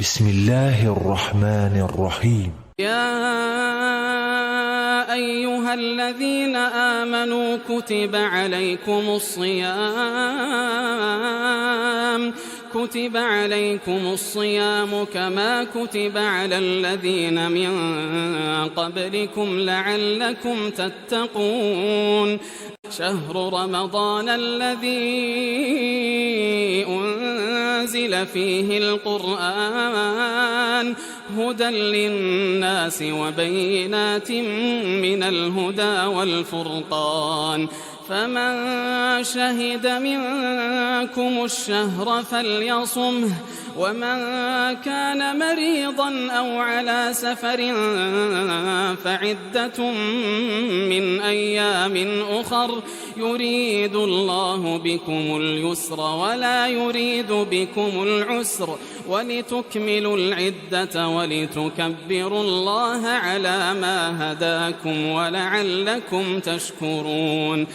بسم الله الرحمن الرحيم. يا أيها الذين آمنوا كتب عليكم الصيام كما كتب على الذين من قبلكم لعلكم تتقون. شهر رمضان الذي أنزل فيه القرآن هدى للناس وبينات من الهدى والفرقان، فمن شهد منكم الشهر فليصمه، ومن كان مريضا أو على سفر فعدة من أيام أخر، يريد الله بكم اليسر ولا يريد بكم العسر، ولتكملوا العدة ولتكبروا الله على ما هداكم ولعلكم تشكرون.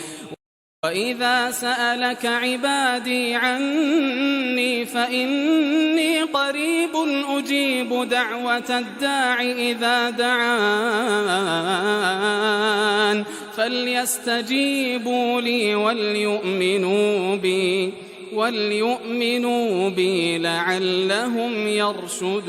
وإذا سألك عبادي عني فإني قريب أجيب دعوة الداع إذا دعان، فليستجيبوا لي وليؤمنوا بي لعلهم يرشدون.